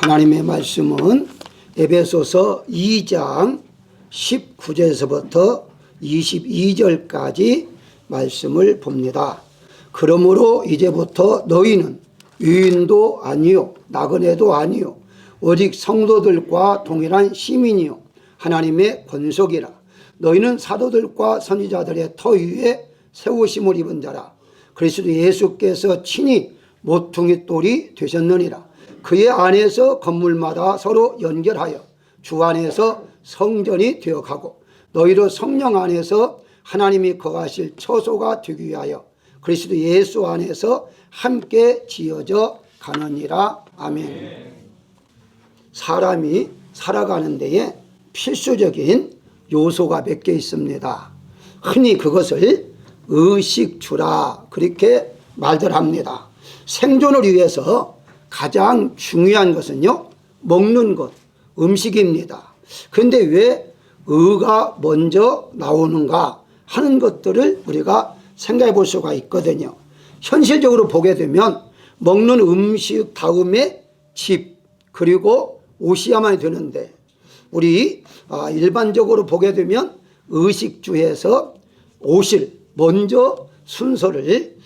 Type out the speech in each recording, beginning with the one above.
하나님의 말씀은 에베소서 2장 19절에서부터 22절까지 말씀을 봅니다. 그러므로 이제부터 너희는 유인도 아니요 나그네도 아니요 오직 성도들과 동일한 시민이요 하나님의 권속이라. 너희는 사도들과 선지자들의 터 위에 세우심을 입은 자라. 그리스도 예수께서 친히 모퉁이 돌이 되셨느니라. 그의 안에서 건물마다 서로 연결하여 주 안에서 성전이 되어가고 너희로 성령 안에서 하나님이 거하실 처소가 되기 위하여 그리스도 예수 안에서 함께 지어져 가느니라. 아멘. 사람이 살아가는 데에 필수적인 요소가 몇 개 있습니다. 흔히 그것을 의식주라 그렇게 말들 합니다. 생존을 위해서 가장 중요한 것은요, 먹는 것, 음식입니다. 그런데 왜 의가 먼저 나오는가 하는 것들을 우리가 생각해 볼 수가 있거든요. 현실적으로 보게 되면 먹는 음식 다음에 집 그리고 옷이야만 되는데 우리 일반적으로 보게 되면 의식주에서 옷을 먼저 순서를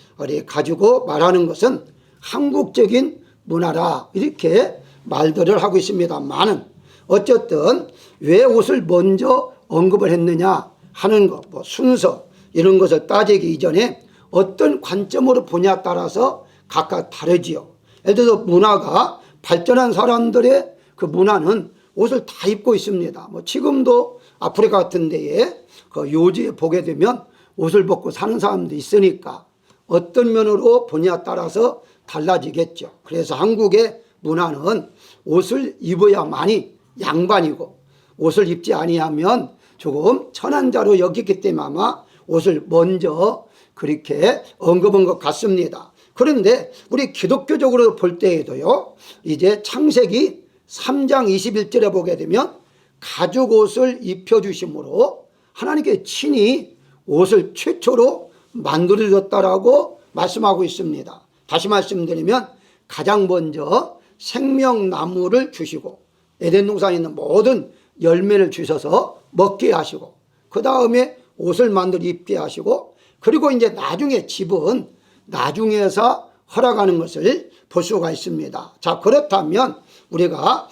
가지고 말하는 것은 한국적인 문화라 이렇게 말들을 하고 있습니다만은 어쨌든 왜 옷을 먼저 언급을 했느냐 하는 것, 순서 이런 것을 따지기 이전에 어떤 관점으로 보냐에 따라서 각각 다르지요. 예를 들어서 문화가 발전한 사람들의 그 문화는 옷을 다 입고 있습니다. 지금도 아프리카 같은 데에 그 요지에 보게 되면 옷을 벗고 사는 사람도 있으니까 어떤 면으로 보냐에 따라서 달라지겠죠. 그래서 한국의 문화는 옷을 입어야만이 양반이고 옷을 입지 아니하면 조금 천한자로 여겼기 때문에 아마 옷을 먼저 그렇게 언급한 것 같습니다. 그런데 우리 기독교적으로 볼 때에도요, 이제 창세기 3장 21절에 보게 되면 가죽 옷을 입혀주심으로 하나님께 친히 옷을 최초로 만들어줬다라고 말씀하고 있습니다. 다시 말씀드리면 가장 먼저 생명나무를 주시고 에덴 동산에 있는 모든 열매를 주셔서 먹게 하시고 그 다음에 옷을 만들어 입게 하시고 그리고 이제 나중에 집은 나중에서 허락하는 것을 볼 수가 있습니다. 자, 그렇다면 우리가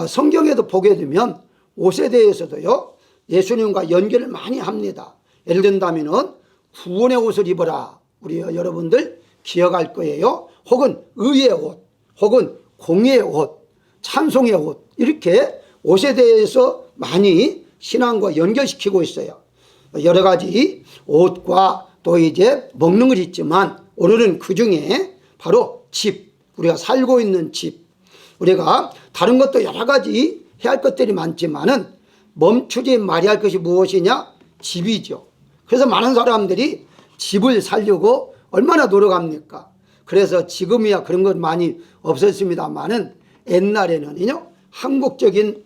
성경에도 보게 되면 옷에 대해서도요 예수님과 연결을 많이 합니다. 예를 든다면은 구원의 옷을 입어라. 우리 여러분들 기억할 거예요. 혹은 의의 옷, 혹은 공의의 옷, 찬송의 옷 이렇게 옷에 대해서 많이 신앙과 연결시키고 있어요. 여러 가지 옷과 또 이제 먹는 것 있지만 오늘은 그 중에 바로 집, 우리가 살고 있는 집, 우리가 다른 것도 여러 가지 해야 할 것들이 많지만은 멈추지 말아야 할 것이 무엇이냐? 집이죠. 그래서 많은 사람들이 집을 살려고 얼마나 노력합니까? 그래서 지금이야 그런 것 많이 없었습니다만은 옛날에는요 한국적인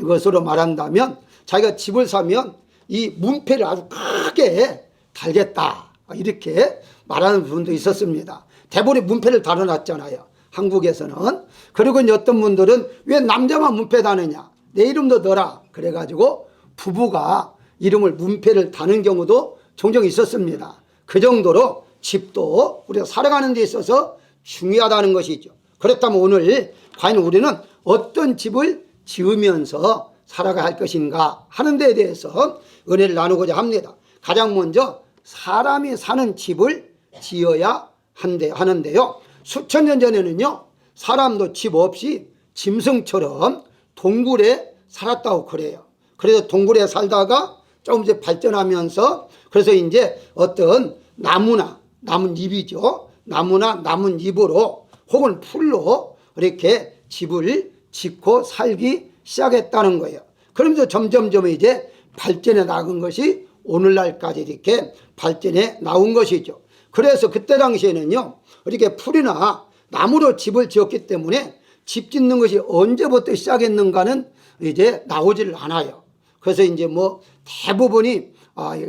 것으로 말한다면 자기가 집을 사면 이 문패를 아주 크게 달겠다 이렇게 말하는 부분도 있었습니다. 대부분이 문패를 달아놨잖아요, 한국에서는. 그리고 이제 어떤 분들은 왜 남자만 문패 다느냐, 내 이름도 넣어라 그래가지고 부부가 이름을 문패를 다는 경우도 종종 있었습니다. 그 정도로 집도 우리가 살아가는 데 있어서 중요하다는 것이죠. 그렇다면 오늘 과연 우리는 어떤 집을 지으면서 살아가야 할 것인가 하는 데에 대해서 은혜를 나누고자 합니다. 가장 먼저 사람이 사는 집을 지어야 하는데요, 수천 년 전에는요 사람도 집 없이 짐승처럼 동굴에 살았다고 그래요. 그래서 동굴에 살다가 조금 이제 발전하면서 그래서 이제 어떤 나뭇잎이죠. 나무나 나뭇잎으로 혹은 풀로 이렇게 집을 짓고 살기 시작했다는 거예요. 그러면서 점점점 이제 발전해 나간 것이 오늘날까지 이렇게 발전해 나온 것이죠. 그래서 그때 당시에는요 이렇게 풀이나 나무로 집을 지었기 때문에 집 짓는 것이 언제부터 시작했는가는 이제 나오지를 않아요. 그래서 이제 대부분이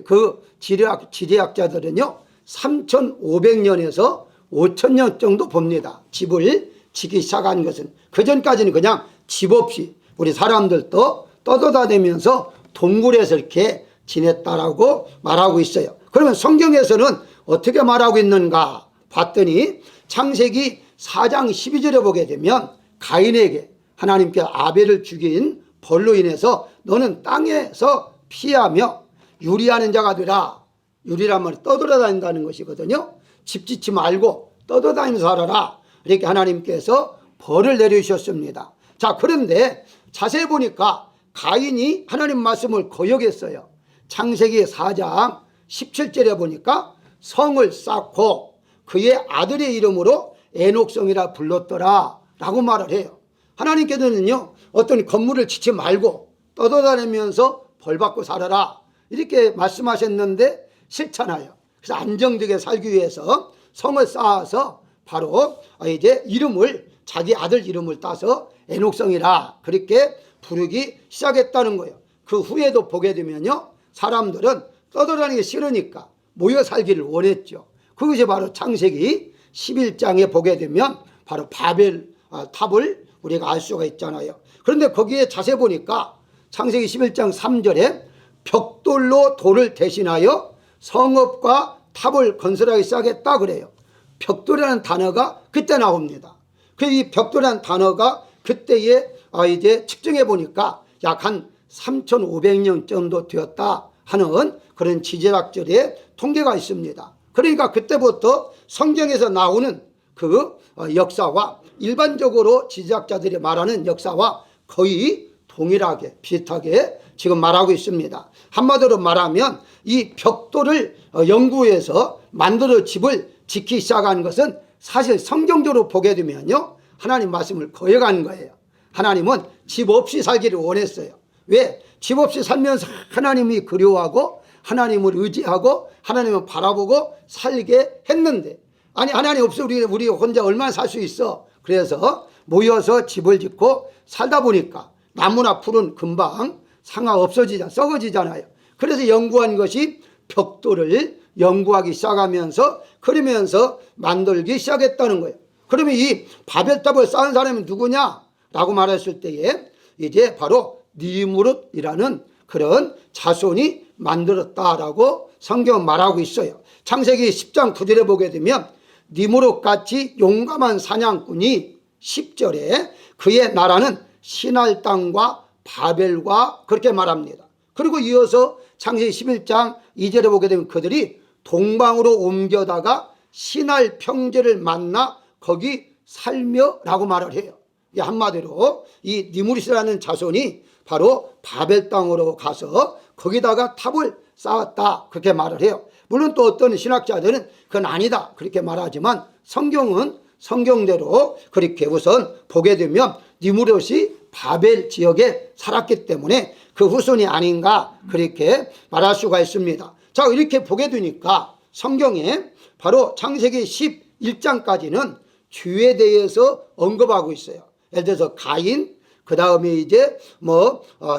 그 지리학자들은요 3,500년에서 5,000년 정도 봅니다. 집을 지기 시작한 것은 그전까지는 그냥 집 없이 우리 사람들도 떠돌아다니면서 동굴에서 이렇게 지냈다라고 말하고 있어요. 그러면 성경에서는 어떻게 말하고 있는가 봤더니 창세기 4장 12절에 보게 되면 가인에게 하나님께 아벨을 죽인 벌로 인해서 너는 땅에서 피하며 유리하는 자가 되라. 유리라면 떠돌아다닌다는 것이거든요. 집 짓지 말고 떠돌아다니면서 살아라. 이렇게 하나님께서 벌을 내려주셨습니다. 자, 그런데 자세히 보니까 가인이 하나님 말씀을 거역했어요. 창세기 4장 17절에 보니까 성을 쌓고 그의 아들의 이름으로 에녹성이라 불렀더라 라고 말을 해요. 하나님께서는요, 어떤 건물을 짓지 말고 떠돌아다니면서 벌 받고 살아라 이렇게 말씀하셨는데 싫잖아요. 그래서 안정되게 살기 위해서 성을 쌓아서 바로 이제 이름을 자기 아들 이름을 따서 에녹성이라 그렇게 부르기 시작했다는 거예요. 그 후에도 보게 되면요, 사람들은 떠돌아다니기 싫으니까 모여 살기를 원했죠. 그것이 바로 창세기 11장에 보게 되면 바로 바벨 탑을 우리가 알 수가 있잖아요. 그런데 거기에 자세히 보니까 창세기 11장 3절에 벽돌로 돌을 대신하여 성읍과 탑을 건설하기 시작했다 그래요. 벽돌이라는 단어가 그때 나옵니다. 그 이 벽돌이라는 단어가 그때에 이제 측정해 보니까 약 한 3,500년 정도 되었다 하는 그런 지질학적의 통계가 있습니다. 그러니까 그때부터 성경에서 나오는 그 역사와 일반적으로 지질학자들이 말하는 역사와 거의 동일하게 비슷하게 지금 말하고 있습니다. 한마디로 말하면 이 벽돌을 연구해서 만들어 집을 짓기 시작한 것은 사실 성경적으로 보게 되면요, 하나님 말씀을 거역한 거예요. 하나님은 집 없이 살기를 원했어요. 왜? 집 없이 살면서 하나님이 그리워하고 하나님을 의지하고 하나님을 바라보고 살게 했는데, 아니 하나님 없어 우리 혼자 얼마나 살 수 있어. 그래서 모여서 집을 짓고 살다 보니까 나무나 풀은 금방 상하 없어지잖아, 썩어지잖아요. 그래서 연구한 것이 벽돌을 연구하기 시작하면서 그러면서 만들기 시작했다는 거예요. 그러면 이 바벨탑을 쌓은 사람이 누구냐라고 말했을 때에 이제 바로 니무롯이라는 그런 자손이 만들었다라고 성경은 말하고 있어요. 창세기 10장 9절에 보게 되면 니무롯같이 용감한 사냥꾼이 10절에 그의 나라는 시날 땅과 바벨과 그렇게 말합니다. 그리고 이어서 창세기 11장 2절에 보게 되면 그들이 동방으로 옮겨다가 시날 평지를 만나 거기 살며 라고 말을 해요. 한마디로 이 니무롯이라는 자손이 바로 바벨 땅으로 가서 거기다가 탑을 쌓았다 그렇게 말을 해요. 물론 또 어떤 신학자들은 그건 아니다 그렇게 말하지만 성경은 성경대로 그렇게 우선 보게 되면 니무롯이 바벨 지역에 살았기 때문에 그 후손이 아닌가 그렇게 말할 수가 있습니다. 자, 이렇게 보게 되니까 성경에 바로 창세기 11장까지는 주에 대해서 언급하고 있어요. 예를 들어서 가인, 그 다음에 이제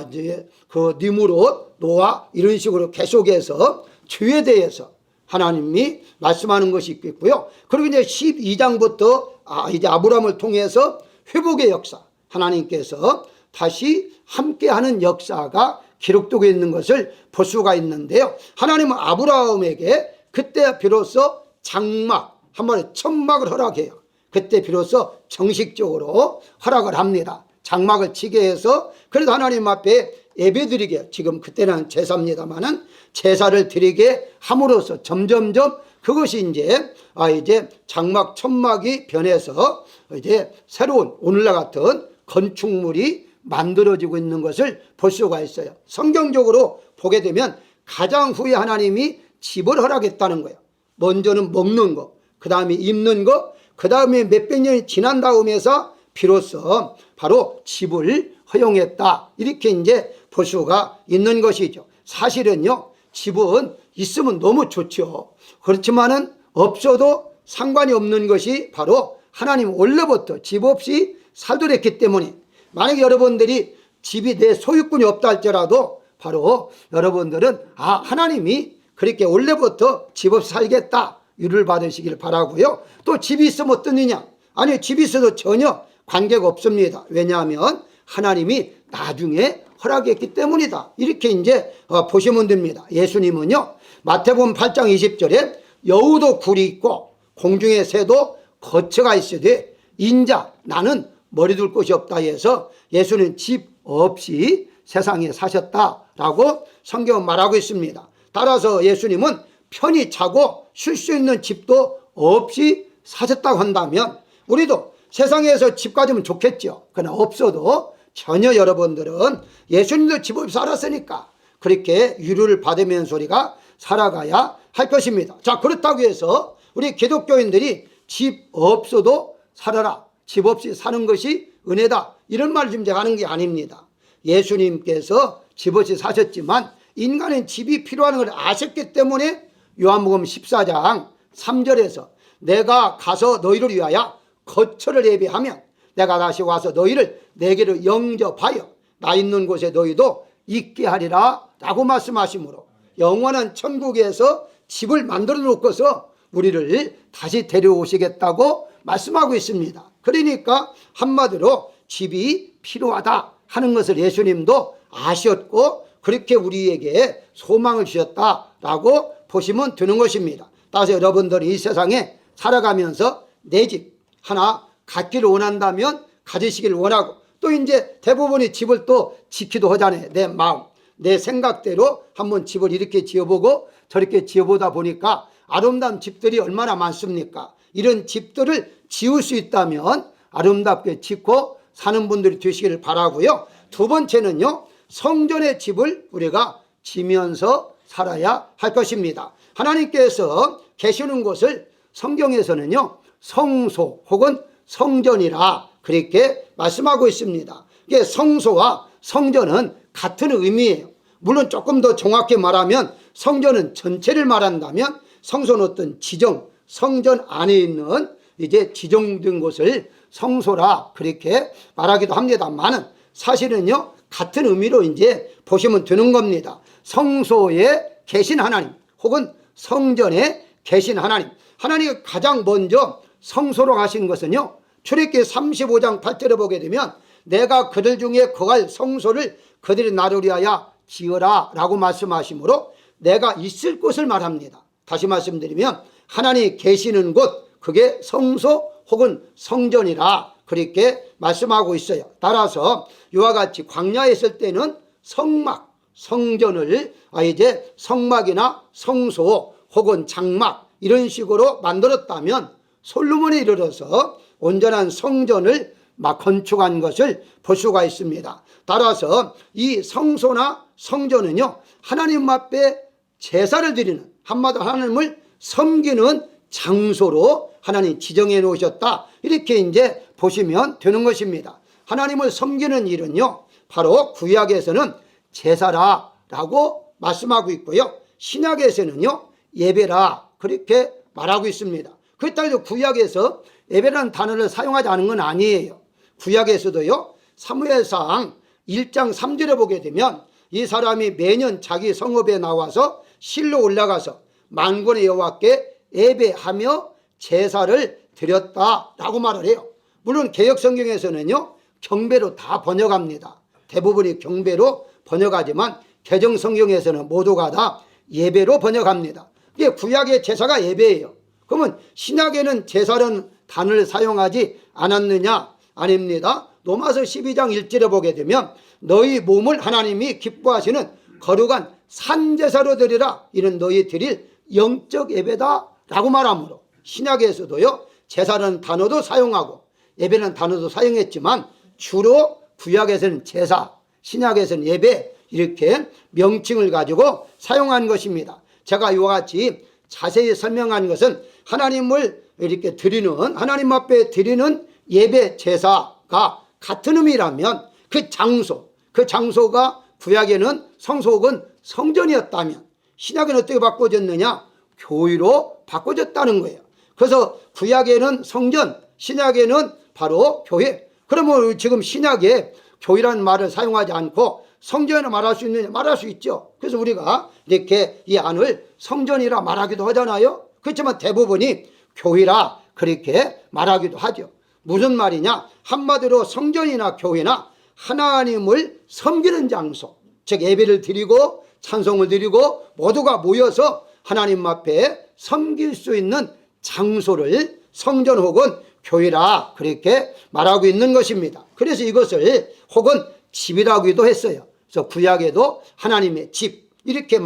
이제 그 니무롯, 노아 이런 식으로 계속해서 주에 대해서 하나님이 말씀하는 것이 있겠고요. 그리고 이제 12장부터 이제 아브라함을 통해서 회복의 역사, 하나님께서 다시 함께하는 역사가 기록되고 있는 것을 볼 수가 있는데요. 하나님은 아브라함에게 그때 비로소 장막, 한마디로 천막을 허락해요. 그때 비로소 정식적으로 허락을 합니다. 장막을 치게 해서 그래도 하나님 앞에 예배드리게, 지금 그때는 제사입니다만은 제사를 드리게 함으로써 점점점 그것이 이제 장막 천막이 변해서 이제 새로운 오늘날 같은 건축물이 만들어지고 있는 것을 볼 수가 있어요. 성경적으로 보게 되면 가장 후에 하나님이 집을 허락했다는 거예요. 먼저는 먹는 거, 그 다음에 입는 거, 그 다음에 몇백 년이 지난 다음에서 비로소 바로 집을 허용했다 이렇게 이제 볼 수가 있는 것이죠. 사실은요, 집은 있으면 너무 좋죠. 그렇지만은 없어도 상관이 없는 것이 바로 하나님 원래부터 집 없이 살더랬기 때문에, 만약에 여러분들이 집이 내 소유권이 없다 할지라도 바로 여러분들은 하나님이 그렇게 원래부터 집 없이 살겠다 유를 받으시길 바라고요. 또 집이 있으면 어떠느냐, 아니 집이 있어도 전혀 관계가 없습니다. 왜냐하면 하나님이 나중에 허락했기 때문이다. 이렇게 이제 보시면 됩니다. 예수님은요 마태복음 8장 20절에 여우도 굴이 있고 공중의 새도 거처가 있으되 인자 나는 머리 둘 곳이 없다 해서 예수는 집 없이 세상에 사셨다라고 성경은 말하고 있습니다. 따라서 예수님은 편히 자고 쉴 수 있는 집도 없이 사셨다고 한다면 우리도 세상에서 집 가지면 좋겠죠. 그러나 없어도 전혀 여러분들은 예수님도 집 없이 살았으니까 그렇게 위로를 받으면서 우리가 살아가야 할 것입니다. 자, 그렇다고 해서 우리 기독교인들이 집 없어도 살아라, 집 없이 사는 것이 은혜다, 이런 말을 지금 제가 하는 게 아닙니다. 예수님께서 집 없이 사셨지만 인간은 집이 필요한 걸 아셨기 때문에 요한복음 14장 3절에서 내가 가서 너희를 위하여 거처를 예비하면 내가 다시 와서 너희를 내게로 영접하여 나 있는 곳에 너희도 있게 하리라 라고 말씀하시므로 영원한 천국에서 집을 만들어 놓고서 우리를 다시 데려오시겠다고 말씀하고 있습니다. 그러니까 한마디로 집이 필요하다 하는 것을 예수님도 아셨고 그렇게 우리에게 소망을 주셨다라고 보시면 되는 것입니다. 따라서 여러분들이 이 세상에 살아가면서 내 집 하나 갖기를 원한다면 가지시길 원하고 또 이제 대부분이 집을 또 지키도 하잖아요. 내 마음, 내 생각대로 한번 집을 이렇게 지어보고 저렇게 지어보다 보니까 아름다운 집들이 얼마나 많습니까? 이런 집들을 지을 수 있다면 아름답게 짓고 사는 분들이 되시기를 바라고요. 두 번째는요, 성전의 집을 우리가 지면서 살아야 할 것입니다. 하나님께서 계시는 곳을 성경에서는요 성소 혹은 성전이라 그렇게 말씀하고 있습니다. 이게 성소와 성전은 같은 의미예요. 물론 조금 더 정확히 말하면 성전은 전체를 말한다면 성소는 어떤 지정, 성전 안에 있는 이제 지정된 곳을 성소라 그렇게 말하기도 합니다만은 사실은요 같은 의미로 이제 보시면 되는 겁니다. 성소에 계신 하나님 혹은 성전에 계신 하나님, 하나님이 가장 먼저 성소로 가신 것은요 출애굽기 35장 8절에 보게 되면 내가 그들 중에 거할 성소를 그들이 나를 위하여 지어라 라고 말씀하시므로 내가 있을 곳을 말합니다. 다시 말씀드리면 하나님이 계시는 곳, 그게 성소 혹은 성전이라 그렇게 말씀하고 있어요. 따라서 이와 같이 광야에 있을 때는 성막, 성전을 이제 성막이나 성소 혹은 장막 이런 식으로 만들었다면 솔로몬에 이르러서 온전한 성전을 막 건축한 것을 볼 수가 있습니다. 따라서 이 성소나 성전은요 하나님 앞에 제사를 드리는, 한마디로 하나님을 섬기는 장소로 하나님 지정해 놓으셨다, 이렇게 이제 보시면 되는 것입니다. 하나님을 섬기는 일은요 바로 구약에서는 제사라라고 말씀하고 있고요 신약에서는요 예배라 그렇게 말하고 있습니다. 그렇다고 해서 구약에서 예배라는 단어를 사용하지 않은 건 아니에요. 구약에서도요 사무엘상 1장 3절에 보게 되면 이 사람이 매년 자기 성읍에 나와서 실로 올라가서 만군의 여호와께 예배하며 제사를 드렸다라고 말을 해요. 물론 개역성경에서는요 경배로 다 번역합니다. 대부분이 경배로 번역하지만 개정성경에서는 모두가 다 예배로 번역합니다. 이게 구약의 제사가 예배예요. 그러면 신약에는 제사라는 단어를 사용하지 않았느냐? 아닙니다. 로마서 12장 1절에 보게 되면 너희 몸을 하나님이 기뻐하시는 거룩한 산제사로 드리라, 이는 너희 드릴 영적 예배다 라고 말하므로 신약에서도요 제사라는 단어도 사용하고 예배라는 단어도 사용했지만 주로 구약에서는 제사, 신약에서는 예배, 이렇게 명칭을 가지고 사용한 것입니다. 제가 이와 같이 자세히 설명한 것은 하나님을 이렇게 드리는, 하나님 앞에 드리는 예배 제사가 같은 의미라면 그 장소가 구약에는 성소 혹은 성전이었다면 신약에는 어떻게 바꿔졌느냐? 교회로 바꿔졌다는 거예요. 그래서 구약에는 성전, 신약에는 바로 교회. 그러면 지금 신약에 교회라는 말을 사용하지 않고 성전이라 말할 수 있느냐? 말할 수 있죠. 그래서 우리가 이렇게 이 안을 성전이라 말하기도 하잖아요. 그렇지만 대부분이 교회라 그렇게 말하기도 하죠. 무슨 말이냐? 한마디로 성전이나 교회나 하나님을 섬기는 장소, 즉 예배를 드리고 찬송을 드리고 모두가 모여서 하나님 앞에 섬길 수 있는 장소를 성전 혹은 교회라 그렇게 말하고 있는 것입니다. 그래서 이것을 혹은 집이라고도 했어요. 그래서 구약에도 하나님의 집 이렇게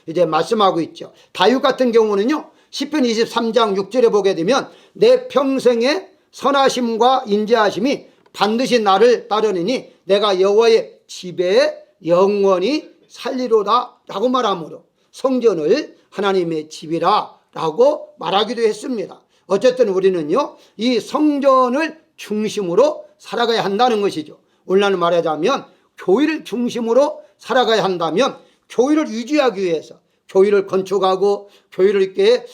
이제 말씀하고 있죠. 다윗 같은 경우는요, 시편 23장 6절에 보게 되면 내 평생의 선하심과 인자하심이 반드시 나를 따르느니 내가 여호와의 집에 영원히 살리로다 라고 말하므로 성전을 하나님의 집이라 라고 말하기도 했습니다. 어쨌든 우리는요, 이 성전을 중심으로 살아가야 한다는 것이죠. 오늘날 말하자면 교회를 중심으로 살아가야 한다면 교회를 유지하기 위해서 교회를 건축하고 교회를 이렇게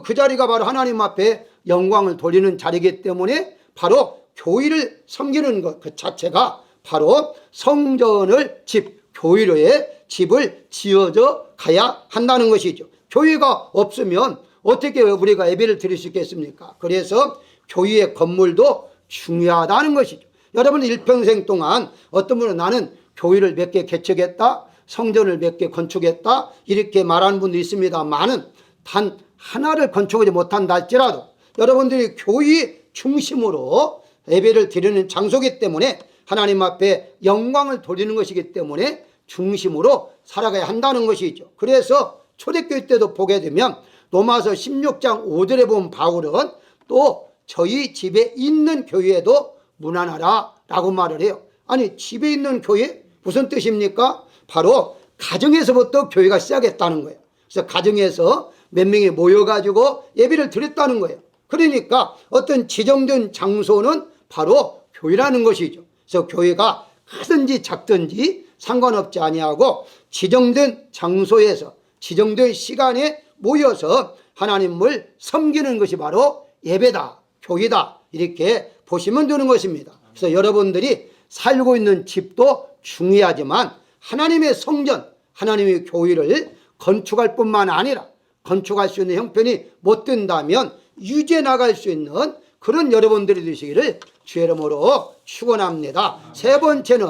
그 자리가 바로 하나님 앞에 영광을 돌리는 자리이기 때문에 바로 교회를 섬기는 것 그 자체가 바로 성전을 교회로의 집을 지어져 가야 한다는 것이죠. 교회가 없으면 어떻게 우리가 예배를 드릴 수 있겠습니까? 그래서 교회의 건물도 중요하다는 것이죠. 여러분 일평생 동안 어떤 분은 나는 교회를 몇 개 개척했다, 성전을 몇 개 건축했다 이렇게 말하는 분도 있습니다만은 단 하나를 건축하지 못한다 할지라도 여러분들이 교회 중심으로 예배를 드리는 장소이기 때문에 하나님 앞에 영광을 돌리는 것이기 때문에 중심으로 살아가야 한다는 것이죠. 그래서 초대교회 때도 보게 되면 로마서 16장 5절에 보면 바울은 또 저희 집에 있는 교회에도 문안하라 라고 말을 해요. 아니 집에 있는 교회 무슨 뜻입니까? 바로 가정에서부터 교회가 시작했다는 거예요. 그래서 가정에서 몇 명이 모여가지고 예배를 드렸다는 거예요. 그러니까 어떤 지정된 장소는 바로 교회라는 것이죠. 그래서 교회가 크든지 작든지 상관없지 아니하고 지정된 장소에서 지정된 시간에 모여서 하나님을 섬기는 것이 바로 예배다, 교회다 이렇게 보시면 되는 것입니다. 그래서 여러분들이 살고 있는 집도 중요하지만 하나님의 성전, 하나님의 교회를 건축할 뿐만 아니라 건축할 수 있는 형편이 못 된다면 유지해 나갈 수 있는 그런 여러분들이 되시기를 주의 이름으로 축원합니다. 세 번째는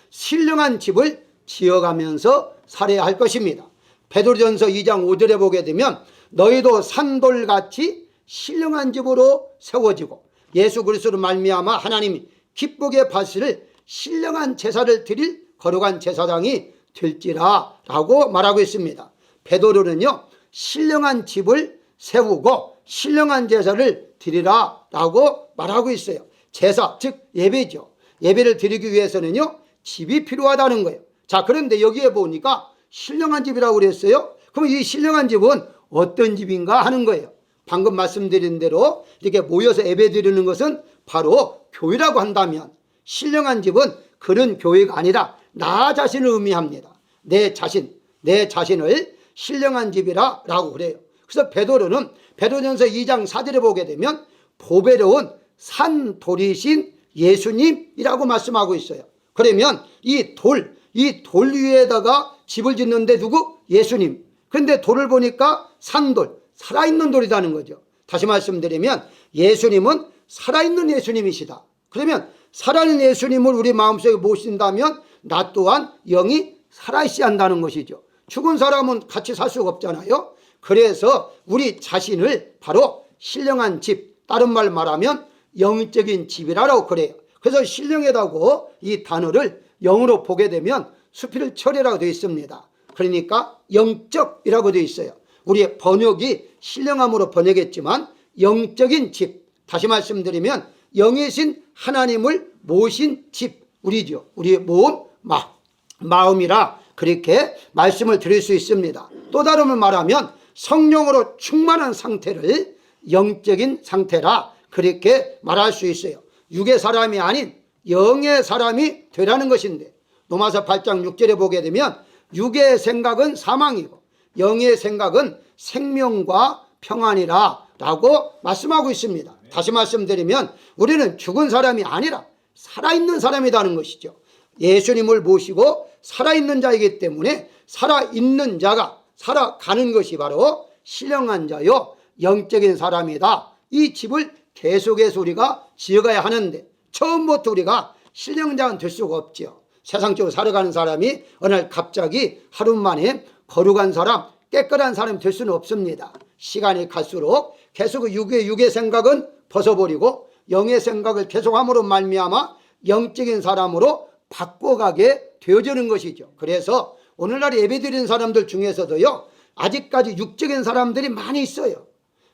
신령한 집을 지어가면서 살아야 할 것입니다. 베드로전서 2장 5절에 보게 되면 너희도 산돌같이 신령한 집으로 세워지고 예수 그리스도로 말미암아 하나님이 기쁘게 받으실 신령한 제사를 드릴 거룩한 제사장이 될지라 라고 말하고 있습니다. 베드로는요 신령한 집을 세우고 신령한 제사를 드리라 라고 말하고 있어요. 제사 즉 예배죠. 예배를 드리기 위해서는요 집이 필요하다는 거예요. 자 그런데 여기에 보니까 신령한 집이라고 그랬어요. 그럼 이 신령한 집은 어떤 집인가 하는 거예요. 방금 말씀드린 대로 이렇게 모여서 예배 드리는 것은 바로 교회라고 한다면 신령한 집은 그런 교회가 아니라 나 자신을 의미합니다. 내 자신을 신령한 집이라 라고 그래요. 그래서 베드로는 베드로전서 2장 4절에 보게 되면 보배로운 산돌이신 예수님이라고 말씀하고 있어요. 그러면 이 돌 위에다가 집을 짓는데 누구? 예수님. 그런데 돌을 보니까 산돌, 살아있는 돌이라는 거죠. 다시 말씀드리면 예수님은 살아있는 예수님이시다. 그러면 살아있는 예수님을 우리 마음속에 모신다면 나 또한 영이 살아있어야 한다는 것이죠. 죽은 사람은 같이 살 수가 없잖아요. 그래서 우리 자신을 바로 신령한 집, 다른 말 말하면 영적인 집이라고 그래요. 그래서 신령하다고 이 단어를 영어로 보게 되면 수필철이라고 되어 있습니다. 그러니까 영적이라고 되어 있어요. 우리의 번역이 신령함으로 번역했지만 영적인 집, 다시 말씀드리면 영이신 하나님을 모신 집, 우리죠. 우리의 몸, 마음이라 그렇게 말씀을 드릴 수 있습니다. 또 다른 말하면 성령으로 충만한 상태를 영적인 상태라 그렇게 말할 수 있어요. 육의 사람이 아닌 영의 사람이 되라는 것인데 로마서 8장 6절에 보게 되면 육의 생각은 사망이고 영의 생각은 생명과 평안이라 라고 말씀하고 있습니다. 다시 말씀드리면 우리는 죽은 사람이 아니라 살아있는 사람이라는 것이죠. 예수님을 모시고 살아있는 자이기 때문에 살아있는 자가 살아가는 것이 바로 신령한 자요 영적인 사람이다. 이 집을 계속해서 우리가 지어가야 하는데 처음부터 우리가 신령장은 될 수가 없죠. 세상적으로 살아가는 사람이 어느 날 갑자기 하루 만에 거룩한 사람, 깨끗한 사람이 될 수는 없습니다. 시간이 갈수록 계속 육의 생각은 벗어버리고 영의 생각을 계속함으로 말미암아 영적인 사람으로 바꿔가게 되어지는 것이죠. 그래서 오늘날 예배드리는 사람들 중에서도요, 아직까지 육적인 사람들이 많이 있어요.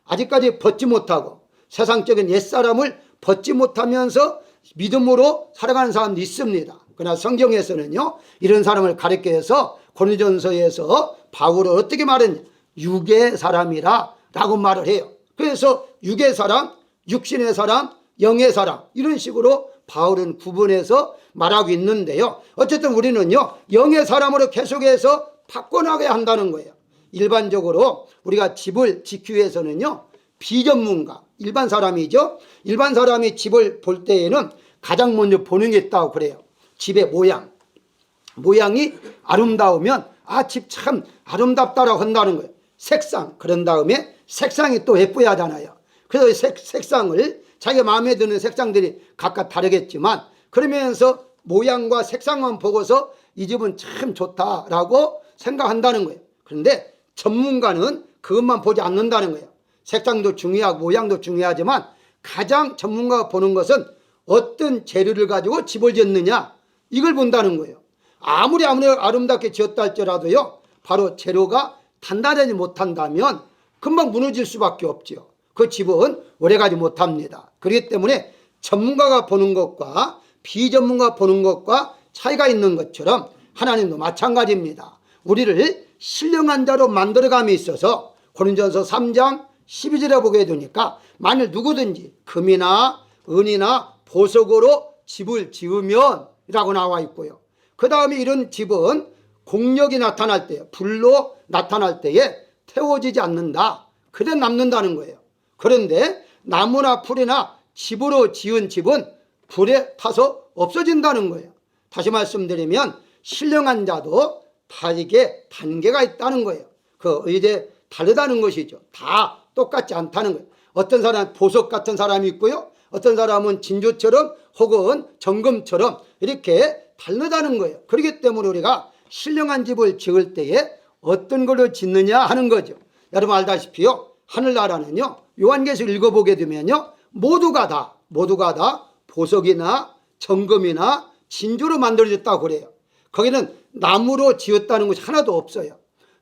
아직까지 벗지 못하고 세상적인 옛사람을 벗지 못하면서 믿음으로 살아가는 사람도 있습니다. 그러나 성경에서는요, 이런 사람을 가리켜서 고린도전서에서 바울은 어떻게 말했냐, 육의 사람이라 라고 말을 해요. 그래서 육의 사람, 육신의 사람, 영의 사람, 이런 식으로 바울은 구분해서 말하고 있는데요, 어쨌든 우리는요 영의 사람으로 계속해서 바꿔나가야 한다는 거예요. 일반적으로 우리가 집을 짓기 위해서는요, 비전문가, 일반 사람이죠. 일반 사람이 집을 볼 때에는 가장 먼저 보는 게 있다고 그래요. 집의 모양이 아름다우면 아, 집 참 아름답다라고 한다는 거예요. 색상, 그런 다음에 색상이 또 예뻐야 하잖아요. 그래서 색상을 자기가 마음에 드는 색상들이 각각 다르겠지만 그러면서 모양과 색상만 보고서 이 집은 참 좋다라고 생각한다는 거예요. 그런데 전문가는 그것만 보지 않는다는 거예요. 색상도 중요하고 모양도 중요하지만 가장 전문가가 보는 것은 어떤 재료를 가지고 집을 짓느냐, 이걸 본다는 거예요. 아무리 아름답게 지었다 할지라도요, 바로 재료가 단단하지 못한다면 금방 무너질 수밖에 없죠. 그 집은 오래가지 못합니다. 그렇기 때문에 전문가가 보는 것과 비전문가가 보는 것과 차이가 있는 것처럼 하나님도 마찬가지입니다. 우리를 신령한 자로 만들어감에 있어서 고린도전서 3장 12절에 보게 되니까 만일 누구든지 금이나 은이나 보석으로 집을 지으면 이라고 나와 있고요. 그 다음에 이런 집은 공력이 나타날 때, 불로 나타날 때에 태워지지 않는다. 그래 남는다는 거예요. 그런데 나무나 풀이나 집으로 지은 집은 불에 타서 없어진다는 거예요. 다시 말씀드리면 신령한 자도 다 이게 단계가 있다는 거예요. 그 이제 다르다는 것이죠. 다 똑같지 않다는 거예요. 어떤 사람은 보석 같은 사람이 있고요, 어떤 사람은 진주처럼 혹은 정금처럼 이렇게 다르다는 거예요. 그렇기 때문에 우리가 신령한 집을 지을 때에 어떤 걸로 짓느냐 하는 거죠. 여러분 알다시피요, 하늘나라는요, 요한계시록 읽어보게 되면요, 모두가 다 보석이나 정금이나 진주로 만들어졌다고 그래요. 거기는 나무로 지었다는 것이 하나도 없어요.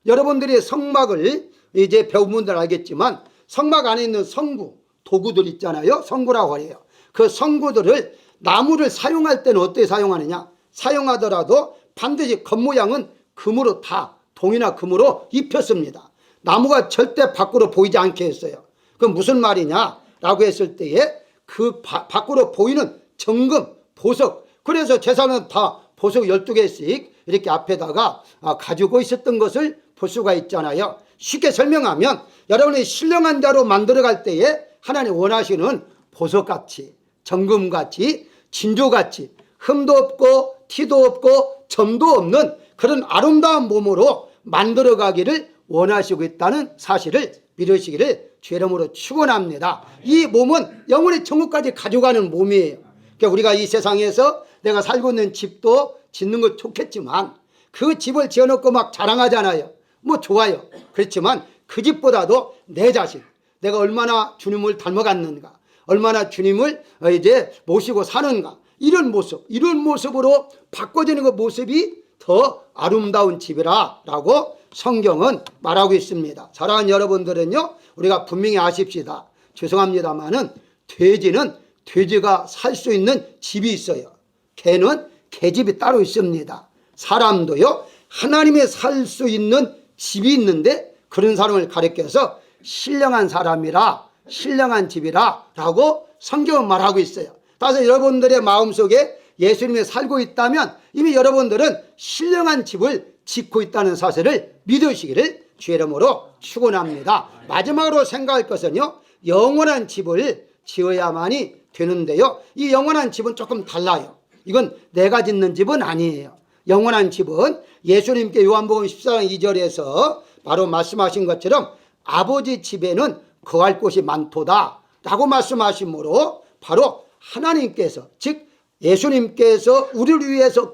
여러분들이 성막을 이제 배운 분들 알겠지만 성막 안에 있는 성구, 도구들 있잖아요. 성구라고 해요. 그 성구들을 나무를 사용할 때는 어떻게 사용하느냐, 사용하더라도 반드시 겉모양은 금으로 다 동이나 금으로 입혔습니다. 나무가 절대 밖으로 보이지 않게 했어요. 그럼 무슨 말이냐라고 했을 때에 그 밖으로 보이는 정금, 보석, 그래서 제사는 다 보석 12개씩 이렇게 앞에다가 가지고 있었던 것을 볼 수가 있잖아요. 쉽게 설명하면 여러분이 신령한 자로 만들어갈 때에 하나님 원하시는 보석같이, 정금같이, 진주같이 흠도 없고 티도 없고 점도 없는 그런 아름다운 몸으로 만들어가기를 원하시고 있다는 사실을 믿으시기를 주의 이름으로 축원합니다. 이 몸은 영원히 천국까지 가져가는 몸이에요. 그러니까 우리가 이 세상에서 내가 살고 있는 집도 짓는 거 좋겠지만 그 집을 지어놓고 막 자랑하잖아요. 뭐 좋아요. 그렇지만 그 집보다도 내 자신, 내가 얼마나 주님을 닮아갔는가, 얼마나 주님을 이제 모시고 사는가, 이런 모습으로 바꿔지는 그 모습이 더 아름다운 집이라고 성경은 말하고 있습니다. 사랑하는 여러분들은요, 우리가 분명히 아십시다. 죄송합니다만은 돼지가 살 수 있는 집이 있어요. 개는 개집이 따로 있습니다. 사람도요, 하나님의 살 수 있는 집이 있는데 그런 사람을 가리켜서 신령한 사람이라, 신령한 집이라 라고 성경은 말하고 있어요. 따라서 여러분들의 마음속에 예수님이 살고 있다면 이미 여러분들은 신령한 집을 짓고 있다는 사실을 믿으시기를 주의 이름으로 축원합니다. 마지막으로 생각할 것은요, 영원한 집을 지어야만이 되는데요, 이 영원한 집은 조금 달라요. 이건 내가 짓는 집은 아니에요. 영원한 집은 예수님께 요한복음 14장 2절에서 바로 말씀하신 것처럼 아버지 집에는 거할 곳이 많도다 라고 말씀하시므로 바로 하나님께서, 즉 예수님께서 우리를 위해서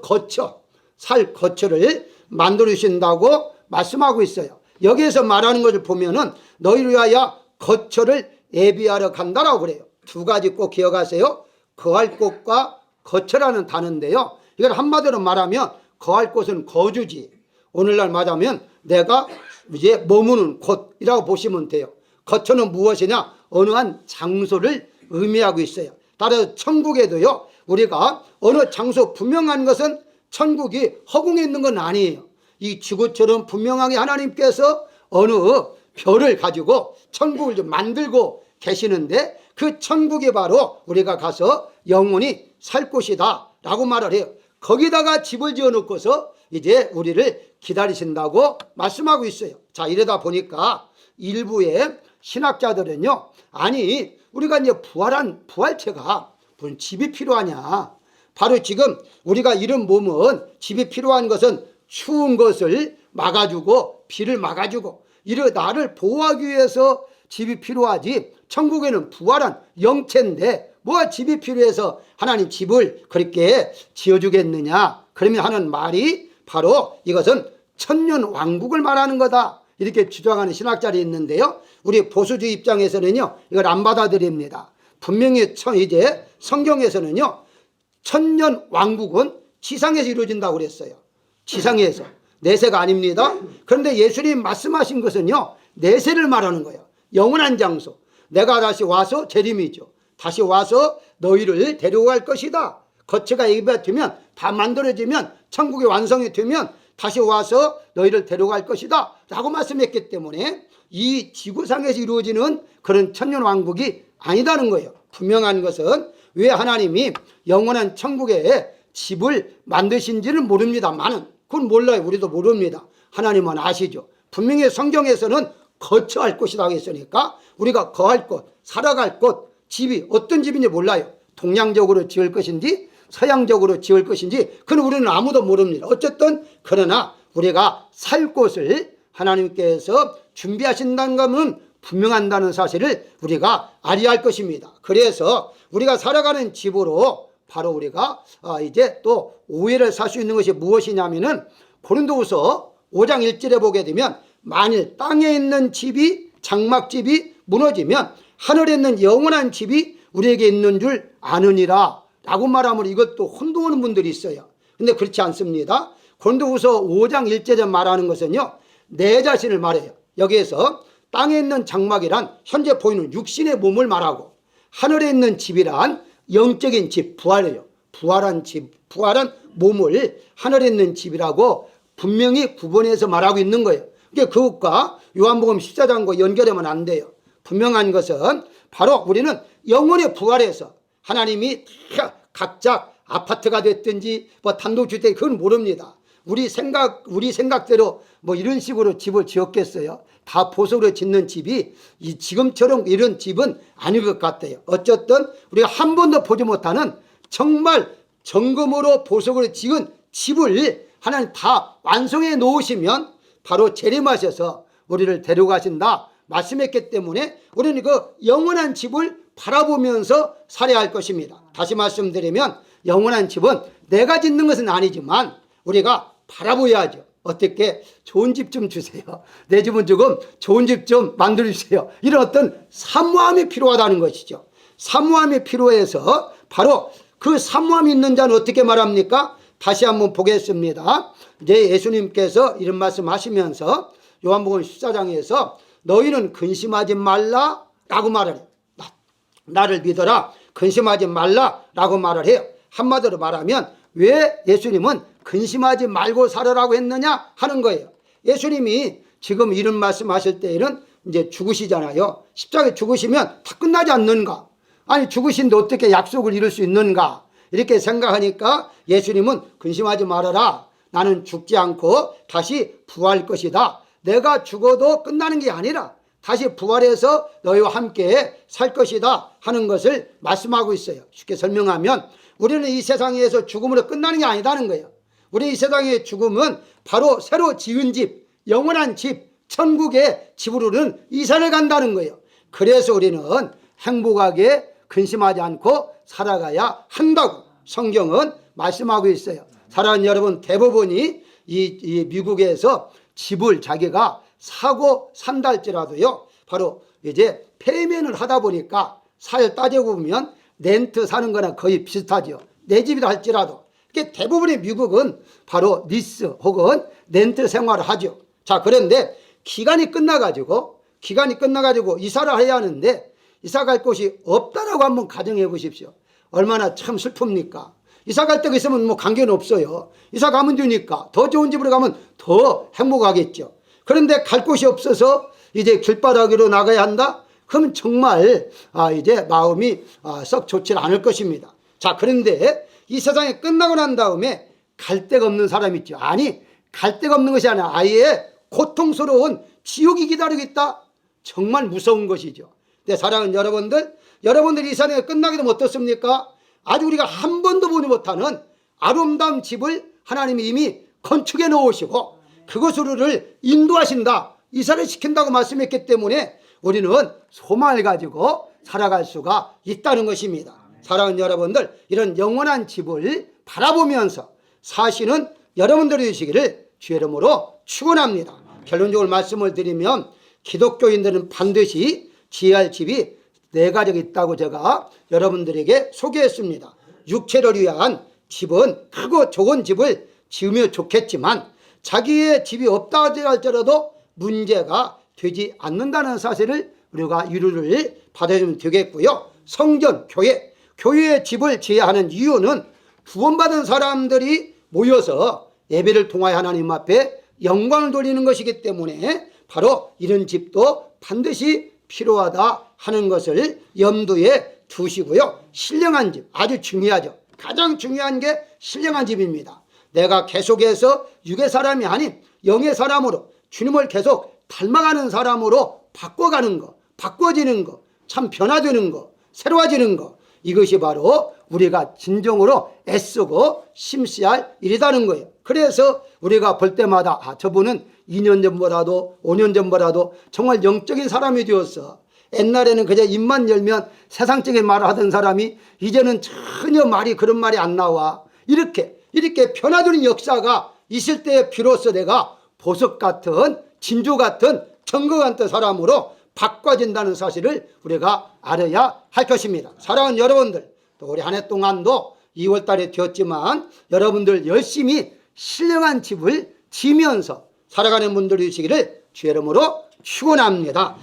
살 거처를 만들어 주신다고 말씀하고 있어요. 여기에서 말하는 것을 보면은 너희를 위하여 거처를 예비하러 간다라고 그래요. 두 가지 꼭 기억하세요. 거할 곳과 거처라는 단어인데요, 이걸 한마디로 말하면 거할 곳은 거주지, 오늘날 말하면 내가 이제 머무는 곳이라고 보시면 돼요. 거처는 무엇이냐? 어느 한 장소를 의미하고 있어요. 따라서 천국에도요, 우리가 어느 장소, 분명한 것은 천국이 허공에 있는 건 아니에요. 이 지구처럼 분명하게 하나님께서 어느 별을 가지고 천국을 좀 만들고 계시는데, 그 천국이 바로 우리가 가서 영원히 살 곳이다 라고 말을 해요. 거기다가 집을 지어 놓고서 이제 우리를 기다리신다고 말씀하고 있어요. 자, 이러다 보니까 일부의 신학자들은요, 아니 우리가 이제 부활체가 무슨 집이 필요하냐, 바로 지금 우리가 이런 몸은 집이 필요한 것은 추운 것을 막아주고 비를 막아주고 이런 나를 보호하기 위해서 집이 필요하지, 천국에는 부활한 영체인데 뭐가 집이 필요해서 하나님 집을 그렇게 지어주겠느냐, 그러면 하는 말이 바로 이것은 천년 왕국을 말하는 거다, 이렇게 주장하는 신학자들이 있는데요, 우리 보수주의 입장에서는요 이걸 안 받아들입니다. 분명히 이제 성경에서는요 천년 왕국은 지상에서 이루어진다고 그랬어요. 지상에서, 내세가 아닙니다. 그런데 예수님 말씀하신 것은요 내세를 말하는 거예요. 영원한 장소, 내가 다시 와서, 재림이죠, 다시 와서 너희를 데려갈 것이다. 거처가 예비되면, 다 만들어지면, 천국이 완성이 되면 다시 와서 너희를 데려갈 것이다 라고 말씀했기 때문에 이 지구상에서 이루어지는 그런 천년왕국이 아니다는 거예요. 분명한 것은 왜 하나님이 영원한 천국에 집을 만드신지는 모릅니다만은, 그건 몰라요. 우리도 모릅니다. 하나님은 아시죠. 분명히 성경에서는 거처할 곳이라고 했으니까 우리가 거할 곳, 살아갈 곳, 집이 어떤 집인지 몰라요. 동양적으로 지을 것인지 서양적으로 지을 것인지 그건 우리는 아무도 모릅니다. 어쨌든 그러나 우리가 살 곳을 하나님께서 준비하신다는 것은 분명한다는 사실을 우리가 알아야 할 것입니다. 그래서 우리가 살아가는 집으로 바로 우리가 이제 또 오해를 살 수 있는 것이 무엇이냐면은, 고린도후서 5장 1절에 보게 되면 만일 땅에 있는 집이, 장막집이 무너지면 하늘에 있는 영원한 집이 우리에게 있는 줄 아느니라 라고 말하면 이것도 혼동하는 분들이 있어요. 근데 그렇지 않습니다. 고린도후서 5장 1절에 말하는 것은요 내 자신을 말해요. 여기에서 땅에 있는 장막이란 현재 보이는 육신의 몸을 말하고, 하늘에 있는 집이란 영적인 집, 부활이에요. 부활한 집, 부활한 몸을 하늘에 있는 집이라고 분명히 구분해서 말하고 있는 거예요. 그러니까 그것과 요한복음 14장과 연결하면 안 돼요. 분명한 것은 바로 우리는 영원히 부활해서 하나님이 각자 아파트가 됐든지 뭐 단독주택, 그건 모릅니다. 우리 생각대로 뭐 이런 식으로 집을 지었겠어요? 다 보석으로 짓는 집이 지금처럼 이런 집은 아닐 것 같아요. 어쨌든 우리가 한 번도 보지 못하는 정말 정금으로 보석으로 지은 집을 하나님 다 완성해 놓으시면 바로 재림하셔서 우리를 데려가신다 말씀했기 때문에 우리는 그 영원한 집을 바라보면서 살아야 할 것입니다. 다시 말씀드리면 영원한 집은 내가 짓는 것은 아니지만 우리가 바라보야죠. 어떻게 좋은 집 좀 주세요. 내 집은 조금 좋은 집 좀 만들어 주세요. 이런 어떤 사모함이 필요하다는 것이죠. 사모함이 필요해서 바로 그 사모함이 있는 자는 어떻게 말합니까? 다시 한번 보겠습니다. 이제 예수님께서 이런 말씀 하시면서 요한복음 14장에서 너희는 근심하지 말라 라고 말을 해요. 나를 믿어라, 근심하지 말라 라고 말을 해요. 한마디로 말하면 왜 예수님은 근심하지 말고 살아라고 했느냐 하는 거예요. 예수님이 지금 이런 말씀 하실 때에는 이제 죽으시잖아요. 십자가에 죽으시면 다 끝나지 않는가? 아니 죽으신데 어떻게 약속을 이룰 수 있는가? 이렇게 생각하니까 예수님은 근심하지 말아라. 나는 죽지 않고 다시 부활할 것이다. 내가 죽어도 끝나는 게 아니라 다시 부활해서 너희와 함께 살 것이다 하는 것을 말씀하고 있어요. 쉽게 설명하면 우리는 이 세상에서 죽음으로 끝나는 게 아니다는 거예요. 우리 이 세상의 죽음은 바로 새로 지은 집, 영원한 집, 천국의 집으로는 이사를 간다는 거예요. 그래서 우리는 행복하게 근심하지 않고 살아가야 한다고 성경은 말씀하고 있어요. 사랑하는 여러분, 대부분이 이 미국에서 집을 자기가 사고 산달지라도요, 바로 이제 페이맨을 하다 보니까 사실 따지고 보면 렌트 사는 거나 거의 비슷하죠. 내 집이라 할지라도. 그게 대부분의 미국은 바로 리스 혹은 렌트 생활을 하죠. 자, 그런데 기간이 끝나가지고 이사를 해야 하는데 이사 갈 곳이 없다라고 한번 가정해 보십시오. 얼마나 참 슬픕니까? 이사 갈 데가 있으면 뭐 관계는 없어요. 이사 가면 되니까 더 좋은 집으로 가면 더 행복하겠죠. 그런데 갈 곳이 없어서 이제 길바닥으로 나가야 한다? 그러면 정말 이제 마음이 썩 좋지 않을 것입니다. 자, 그런데 이 세상에 끝나고 난 다음에 갈 데가 없는 사람 있죠. 아니, 갈 데가 없는 것이 아니라 아예 고통스러운 지옥이 기다리고 있다? 정말 무서운 것이죠. 네, 사랑하는 여러분들, 이 세상에 끝나게 되면 어떻습니까? 아주 우리가 한 번도 보지 못하는 아름다운 집을 하나님이 이미 건축해 놓으시고 그것으로 우리를 인도하신다, 이사를 시킨다고 말씀했기 때문에 우리는 소망을 가지고 살아갈 수가 있다는 것입니다. 사랑하는 여러분들, 이런 영원한 집을 바라보면서 사시는 여러분들이 되시기를 주의 이름으로 축원합니다. 결론적으로 말씀을 드리면 기독교인들은 반드시 지어야 할 집이 4가지가 있다고 제가 여러분들에게 소개했습니다. 육체를 위한 집은 크고 좋은 집을 지으면 좋겠지만 자기의 집이 없다 할지라도 문제가 되지 않는다는 사실을 우리가 유료를 받아주면 되겠고요. 성전, 교회의 집을 지어야 하는 이유는 구원받은 사람들이 모여서 예배를 통하여 하나님 앞에 영광을 돌리는 것이기 때문에 바로 이런 집도 반드시 필요하다 하는 것을 염두에 두시고요. 신령한 집, 아주 중요하죠. 가장 중요한 게 신령한 집입니다. 내가 계속해서 육의 사람이 아닌 영의 사람으로 주님을 계속 닮아가는 사람으로 바꿔가는 거, 바꿔지는 거, 참 변화되는 거, 새로워지는 거, 이것이 바로 우리가 진정으로 애쓰고 심시할 일이라는 거예요. 그래서 우리가 볼 때마다 저분은 2년 전보다도 5년 전보다도 정말 영적인 사람이 되었어. 옛날에는 그저 입만 열면 세상적인 말을 하던 사람이 이제는 전혀 그런 말이 안 나와. 이렇게 변화되는 역사가 있을 때 비로소 내가 보석 같은, 진주 같은, 정거 같은 사람으로 바꿔진다는 사실을 우리가 알아야 할 것입니다. 사랑하는 여러분들, 또 우리 한 해 동안도 2월 달에 되었지만 여러분들 열심히 신령한 집을 지으면서 살아가는 분들이 되시기를 주의 이름으로 축원합니다.